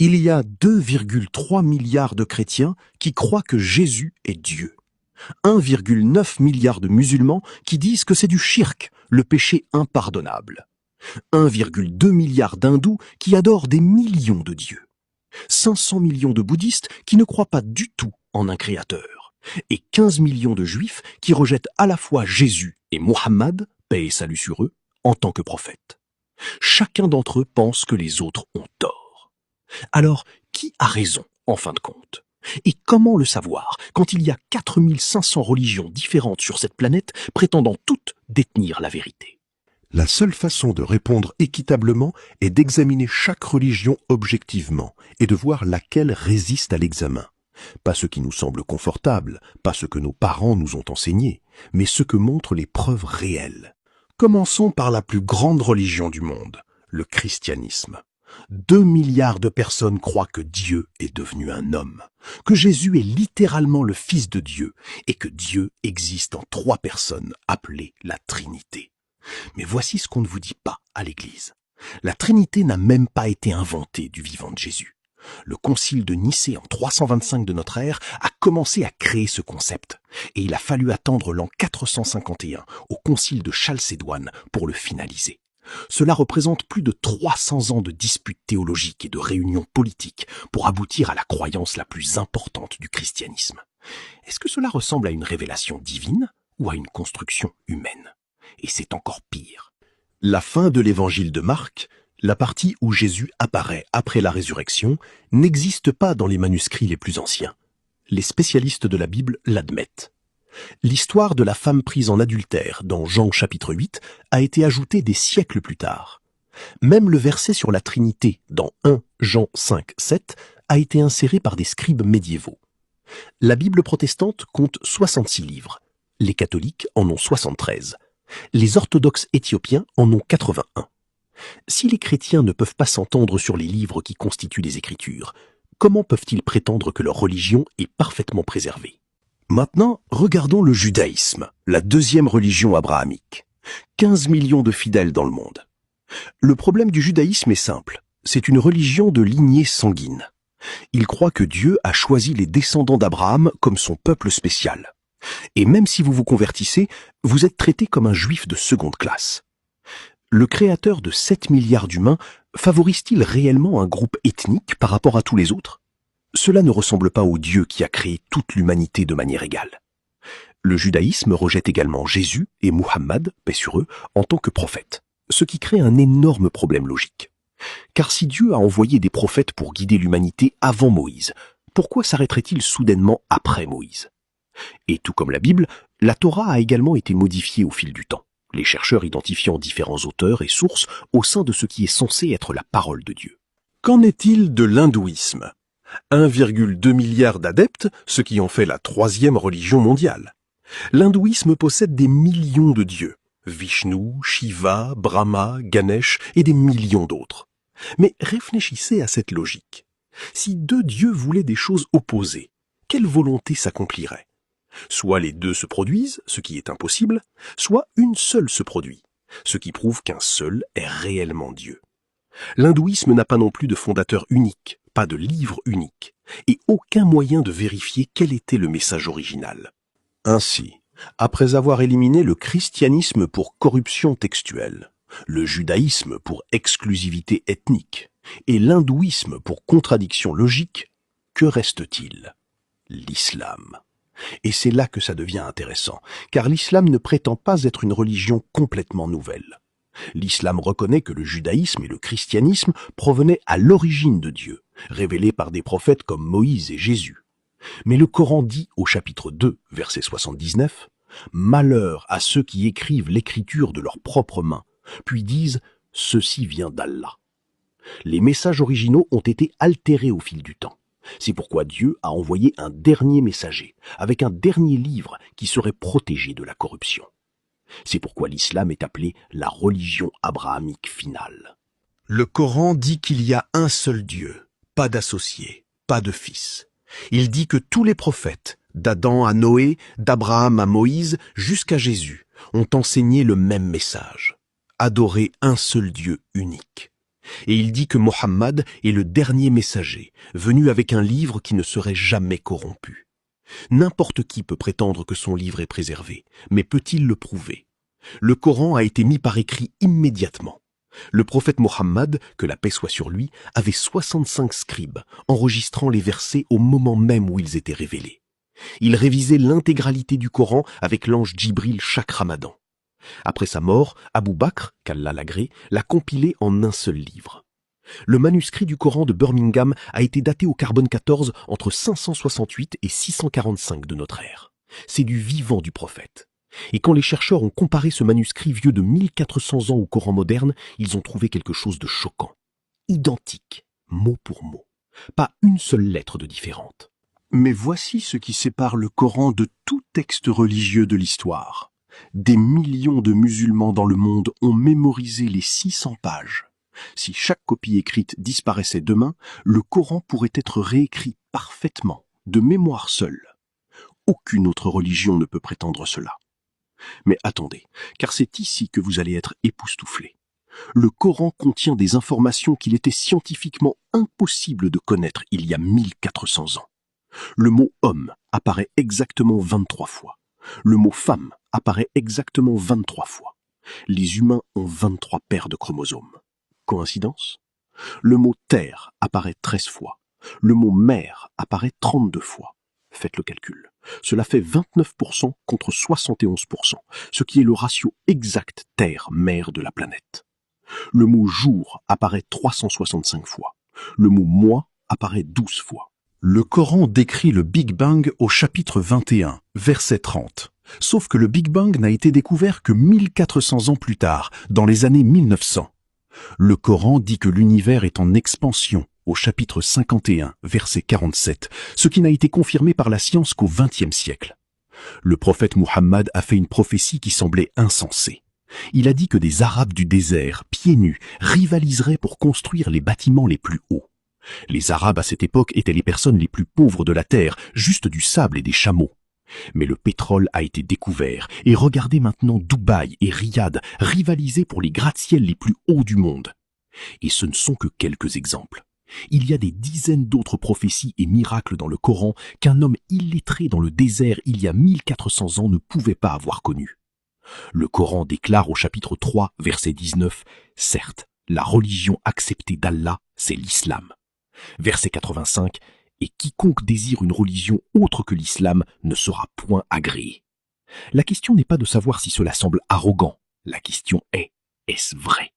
Il y a 2,3 milliards de chrétiens qui croient que Jésus est Dieu. 1,9 milliard de musulmans qui disent que c'est du shirk, le péché impardonnable. 1,2 milliard d'hindous qui adorent des millions de dieux. 500 millions de bouddhistes qui ne croient pas du tout en un créateur. Et 15 millions de juifs qui rejettent à la fois Jésus et Mohammed, paix et salut sur eux, en tant que prophètes. Chacun d'entre eux pense que les autres ont tort. Alors, qui a raison, en fin de compte? Et comment le savoir quand il y a 4500 religions différentes sur cette planète prétendant toutes détenir la vérité? La seule façon de répondre équitablement est d'examiner chaque religion objectivement et de voir laquelle résiste à l'examen. Pas ce qui nous semble confortable, pas ce que nos parents nous ont enseigné, mais ce que montrent les preuves réelles. Commençons par la plus grande religion du monde, le christianisme. 2 milliards de personnes croient que Dieu est devenu un homme, que Jésus est littéralement le Fils de Dieu et que Dieu existe en 3 personnes appelées la Trinité. Mais voici ce qu'on ne vous dit pas à l'Église. La Trinité n'a même pas été inventée du vivant de Jésus. Le concile de Nicée en 325 de notre ère a commencé à créer ce concept, et il a fallu attendre l'an 451 au concile de Chalcédoine pour le finaliser. Cela représente plus de 300 ans de disputes théologiques et de réunions politiques pour aboutir à la croyance la plus importante du christianisme. Est-ce que cela ressemble à une révélation divine ou à une construction humaine? Et c'est encore pire. La fin de l'évangile de Marc, la partie où Jésus apparaît après la résurrection, n'existe pas dans les manuscrits les plus anciens. Les spécialistes de la Bible l'admettent. L'histoire de la femme prise en adultère dans Jean chapitre 8 a été ajoutée des siècles plus tard. Même le verset sur la Trinité dans 1 Jean 5, 7 a été inséré par des scribes médiévaux. La Bible protestante compte 66 livres. Les catholiques en ont 73. Les orthodoxes éthiopiens en ont 81. Si les chrétiens ne peuvent pas s'entendre sur les livres qui constituent les Écritures, comment peuvent-ils prétendre que leur religion est parfaitement préservée? Maintenant, regardons le judaïsme, la deuxième religion abrahamique. 15 millions de fidèles dans le monde. Le problème du judaïsme est simple, c'est une religion de lignée sanguine. Il croit que Dieu a choisi les descendants d'Abraham comme son peuple spécial. Et même si vous vous convertissez, vous êtes traité comme un juif de seconde classe. Le créateur de 7 milliards d'humains favorise-t-il réellement un groupe ethnique par rapport à tous les autres? Cela ne ressemble pas au Dieu qui a créé toute l'humanité de manière égale. Le judaïsme rejette également Jésus et Muhammad, paix sur eux, en tant que prophètes, ce qui crée un énorme problème logique. Car si Dieu a envoyé des prophètes pour guider l'humanité avant Moïse, pourquoi s'arrêterait-il soudainement après Moïse? Et tout comme la Bible, la Torah a également été modifiée au fil du temps, les chercheurs identifiant différents auteurs et sources au sein de ce qui est censé être la parole de Dieu. Qu'en est-il de l'hindouisme? 1,2 milliard d'adeptes, ce qui en fait la 3e religion mondiale. L'hindouisme possède des millions de dieux, Vishnu, Shiva, Brahma, Ganesh et des millions d'autres. Mais réfléchissez à cette logique. Si 2 dieux voulaient des choses opposées, quelle volonté s'accomplirait? Soit les 2 se produisent, ce qui est impossible, soit une seule se produit, ce qui prouve qu'un seul est réellement Dieu. L'hindouisme n'a pas non plus de fondateur unique, pas de livre unique, et aucun moyen de vérifier quel était le message original. Ainsi, après avoir éliminé le christianisme pour corruption textuelle, le judaïsme pour exclusivité ethnique, et l'hindouisme pour contradiction logique, que reste-t-il? L'islam. Et c'est là que ça devient intéressant, car l'islam ne prétend pas être une religion complètement nouvelle. L'islam reconnaît que le judaïsme et le christianisme provenaient à l'origine de Dieu, révélés par des prophètes comme Moïse et Jésus. Mais le Coran dit au chapitre 2, verset 79, « Malheur à ceux qui écrivent l'écriture de leurs propres mains, puis disent « Ceci vient d'Allah ». Les messages originaux ont été altérés au fil du temps. C'est pourquoi Dieu a envoyé un dernier messager, avec un dernier livre qui serait protégé de la corruption. C'est pourquoi l'islam est appelé la religion abrahamique finale. Le Coran dit qu'il y a un seul Dieu, pas d'associé, pas de fils. Il dit que tous les prophètes, d'Adam à Noé, d'Abraham à Moïse, jusqu'à Jésus, ont enseigné le même message. Adorer un seul Dieu unique. Et il dit que Mohammed est le dernier messager, venu avec un livre qui ne serait jamais corrompu. N'importe qui peut prétendre que son livre est préservé, mais peut-il le prouver? Le Coran a été mis par écrit immédiatement. Le prophète Mohammed, que la paix soit sur lui, avait 65 scribes, enregistrant les versets au moment même où ils étaient révélés. Il révisait l'intégralité du Coran avec l'ange Djibril chaque ramadan. Après sa mort, Abou Bakr, qu'Allah l'agrée, l'a compilé en un seul livre. Le manuscrit du Coran de Birmingham a été daté au carbone 14 entre 568 et 645 de notre ère. C'est du vivant du prophète. Et quand les chercheurs ont comparé ce manuscrit vieux de 1400 ans au Coran moderne, ils ont trouvé quelque chose de choquant. Identique, mot pour mot. Pas une seule lettre de différente. Mais voici ce qui sépare le Coran de tout texte religieux de l'histoire. Des millions de musulmans dans le monde ont mémorisé les 600 pages. Si chaque copie écrite disparaissait demain, le Coran pourrait être réécrit parfaitement, de mémoire seule. Aucune autre religion ne peut prétendre cela. Mais attendez, car c'est ici que vous allez être époustouflés. Le Coran contient des informations qu'il était scientifiquement impossible de connaître il y a 1400 ans. Le mot homme apparaît exactement 23 fois. Le mot femme apparaît exactement 23 fois. Les humains ont 23 paires de chromosomes. Coïncidence? Le mot terre apparaît 13 fois. Le mot mer apparaît 32 fois. Faites le calcul. Cela fait 29% contre 71%, ce qui est le ratio exact terre-mer de la planète. Le mot jour apparaît 365 fois. Le mot mois apparaît 12 fois. Le Coran décrit le Big Bang au chapitre 21, verset 30. Sauf que le Big Bang n'a été découvert que 1400 ans plus tard, dans les années 1900. Le Coran dit que l'univers est en expansion au chapitre 51, verset 47, ce qui n'a été confirmé par la science qu'au XXe siècle. Le prophète Muhammad a fait une prophétie qui semblait insensée. Il a dit que des Arabes du désert, pieds nus, rivaliseraient pour construire les bâtiments les plus hauts. Les Arabes à cette époque étaient les personnes les plus pauvres de la terre, juste du sable et des chameaux. Mais le pétrole a été découvert, et regardez maintenant Dubaï et Riyad rivaliser pour les gratte-ciels les plus hauts du monde. Et ce ne sont que quelques exemples. Il y a des dizaines d'autres prophéties et miracles dans le Coran qu'un homme illettré dans le désert il y a 1400 ans ne pouvait pas avoir connus. Le Coran déclare au chapitre 3, verset 19, « Certes, la religion acceptée d'Allah, c'est l'islam. » Verset 85, « Et quiconque désire une religion autre que l'islam ne sera point agréé. » La question n'est pas de savoir si cela semble arrogant. La question est, est-ce vrai?